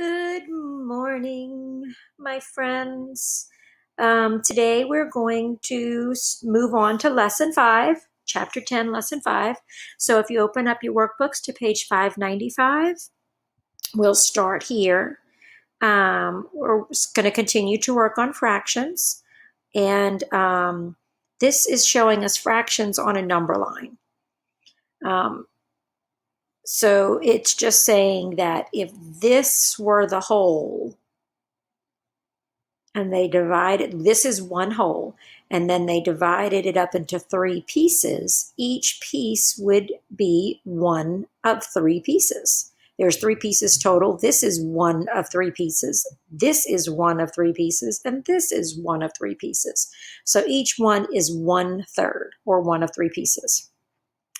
Good morning, my friends. Today we're going to move on to Lesson 5, Chapter 10, Lesson 5. So if you open up your workbooks to page 595, we'll start here. We're going to continue to work on fractions. And this is showing us fractions on a number line. So it's just saying that if this were the whole, and they divided, this is one whole, and then they divided it up into three pieces, each piece would be one of three pieces. There's three pieces total. This is one of three pieces. This is one of three pieces, and this is one of three pieces. So each one is 1/3, or one of three pieces.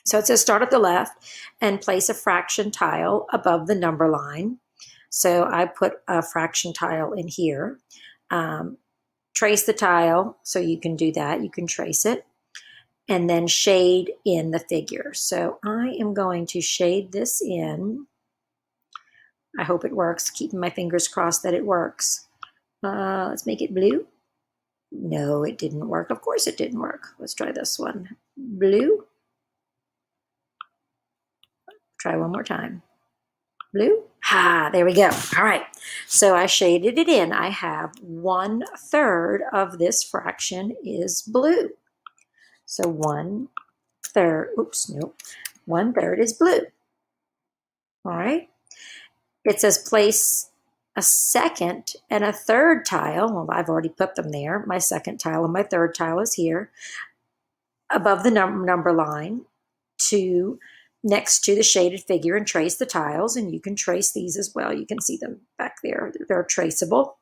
So it says start at the left and place a fraction tile above the number line. So I put a fraction tile in here. Trace the tile, so you can do that. You can trace it. And then shade in the figure. So I am going to shade this in. I hope it works. Keeping my fingers crossed that it works. Let's make it blue. No, it didn't work. Of course it didn't work. Let's try this one. Blue. Try one more time. Blue. There we go. All right. So I shaded it in. I have 1/3 of this fraction is blue. So 1/3, oops, nope. 1/3 is blue. All right. It says place a second and a third tile. Well, I've already put them there. My second tile and my third tile is here above the number line next to the shaded figure, and trace the tiles. And you can trace these as well. You can see them back there. They're traceable.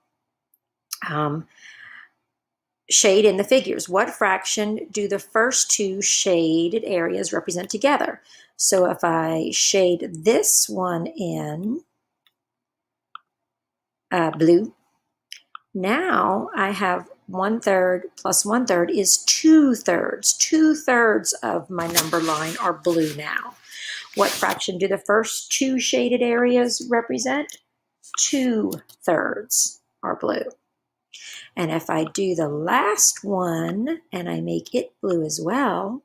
Shade in the figures. What fraction do the first two shaded areas represent together? So if I shade this one in blue, now I have 1/3 plus 1/3 is 2/3. 2/3 of my number line are blue now. What fraction do the first two shaded areas represent? 2/3 are blue. And if I do the last one and I make it blue as well,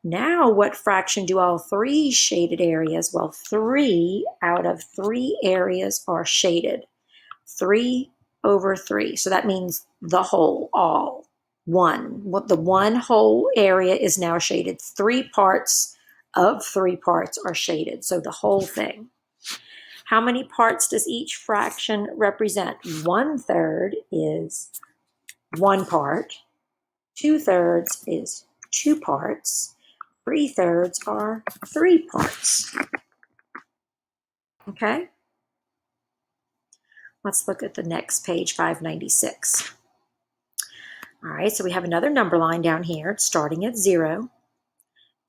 now what fraction do all three shaded areas? Well, 3 out of 3 areas are shaded. 3/3. So that means the whole, all, one. The one whole area is now shaded. 3 parts of 3 parts are shaded. So the whole thing. How many parts does each fraction represent? 1/3 is 1 part. 2/3 is 2 parts. 3/3 are 3 parts. Okay? Let's look at the next page, 596. All right, so we have another number line down here. It's starting at 0.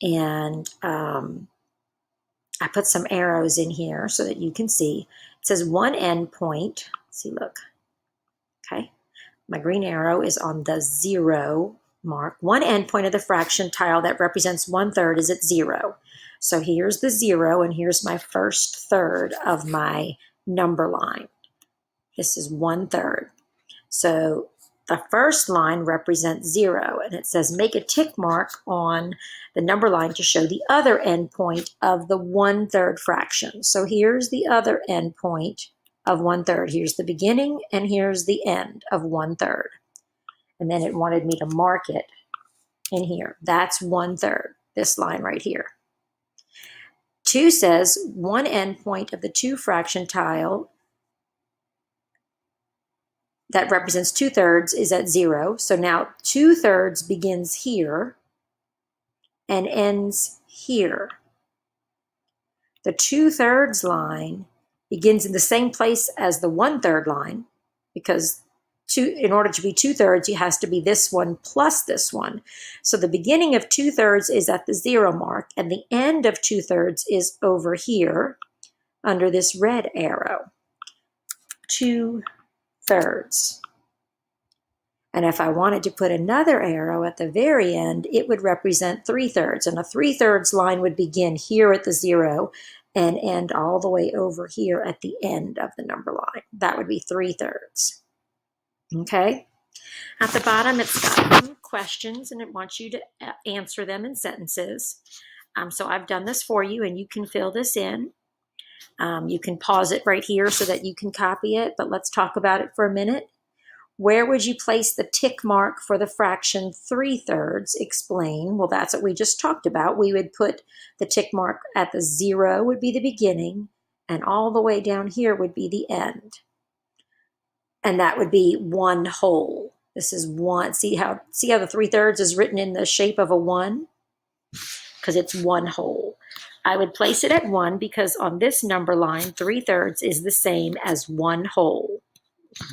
And I put some arrows in here so that you can see. It says one end point. Let's see, look. Okay. My green arrow is on the 0 mark. One end point of the fraction tile that represents 1/3 is at 0. So here's the 0, and here's my first third of my number line. This is 1/3. So the first line represents 0, and it says make a tick mark on the number line to show the other endpoint of the 1/3 fraction. So here's the other endpoint of 1/3. Here's the beginning, and here's the end of 1/3. And then it wanted me to mark it in here. That's 1/3, this line right here. 2 says one endpoint of the 2 fraction tile that represents 2/3 is at 0. So now 2/3 begins here and ends here. The 2/3 line begins in the same place as the 1/3 line, because in order to be 2/3, it has to be this one plus this one. So the beginning of 2/3 is at the 0 mark, and the end of 2/3 is over here under this red arrow. 2/3. And if I wanted to put another arrow at the very end, it would represent 3/3. And a 3/3 line would begin here at the 0 and end all the way over here at the end of the number line. That would be 3/3. Okay? At the bottom, it's got some questions, and it wants you to answer them in sentences. So I've done this for you, and you can fill this in. You can pause it right here so that you can copy it, but let's talk about it for a minute. Where would you place the tick mark for the fraction 3/3? Explain. Well, that's what we just talked about. We would put the tick mark at the 0 would be the beginning, and all the way down here would be the end. And that would be 1 whole. This is 1. See how the 3/3 is written in the shape of a 1? Because it's 1 whole. I would place it at 1 because on this number line, 3/3 is the same as 1 whole.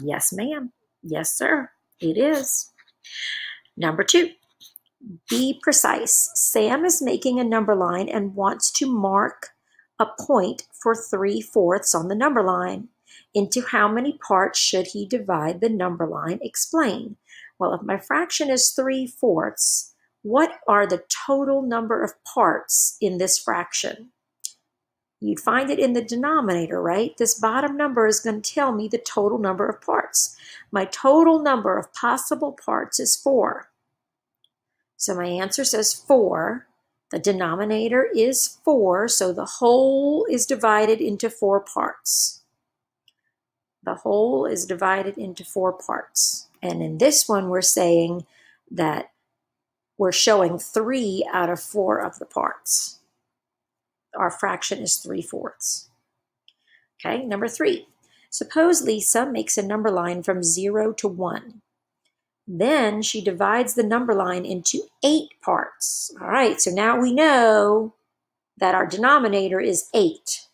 Yes, ma'am. Yes, sir. It is. Number 2, be precise. Sam is making a number line and wants to mark a point for 3/4 on the number line. Into how many parts should he divide the number line? Explain. Well, if my fraction is 3/4, what are the total number of parts in this fraction? You'd find it in the denominator, right? This bottom number is going to tell me the total number of parts. My total number of possible parts is 4. So my answer says 4. The denominator is 4, so the whole is divided into 4 parts. The whole is divided into 4 parts. And in this one, we're saying that we're showing 3 out of 4 of the parts. Our fraction is 3/4. Okay, number 3. Suppose Lisa makes a number line from 0 to 1. Then she divides the number line into 8 parts. All right, so now we know that our denominator is 8.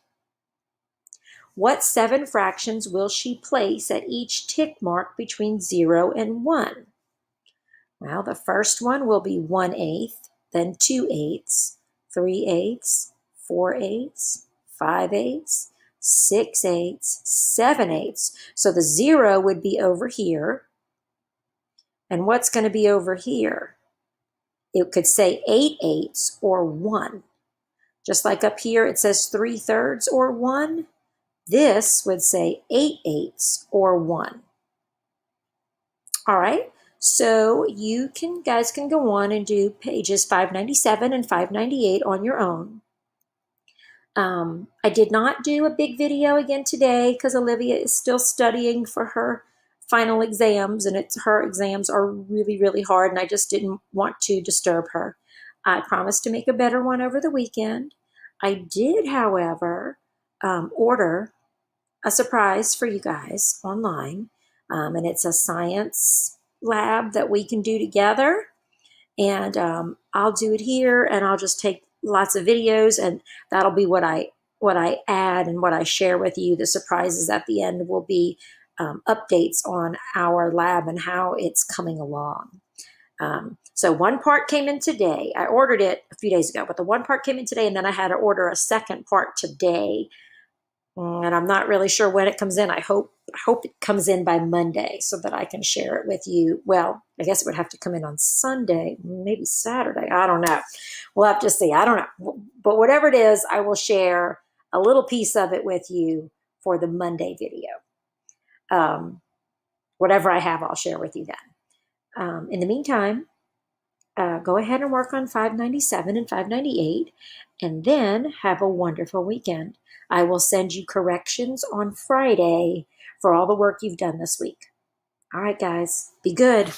What 7 fractions will she place at each tick mark between 0 and 1? Well, the first one will be 1/8, then 2/8, 3/8, 4/8, 5/8, 6/8, 7/8. So the 0 would be over here. And what's going to be over here? It could say 8/8 or 1. Just like up here it says 3/3 or 1. This would say 8/8 or 1. All right. So you guys can go on and do pages 597 and 598 on your own. I did not do a big video again today because Olivia is still studying for her final exams, and her exams are really, really hard, and I just didn't want to disturb her. I promised to make a better one over the weekend. I did, however, order a surprise for you guys online, and it's a science lab that we can do together, and I'll do it here, and I'll just take lots of videos, and that'll be what I add and what I share with you. The surprises at the end will be updates on our lab and how it's coming along. So one part came in today. I ordered it a few days ago, but the one part came in today, and then I had to order a second part today. And I'm not really sure when it comes in. I hope it comes in by Monday so that I can share it with you. Well, I guess it would have to come in on Sunday, maybe Saturday. I don't know. We'll have to see. I don't know. But whatever it is, I will share a little piece of it with you for the Monday video. Whatever I have, I'll share with you then. In the meantime, go ahead and work on 597 and 598, and then have a wonderful weekend. I will send you corrections on Friday for all the work you've done this week. All right, guys, be good.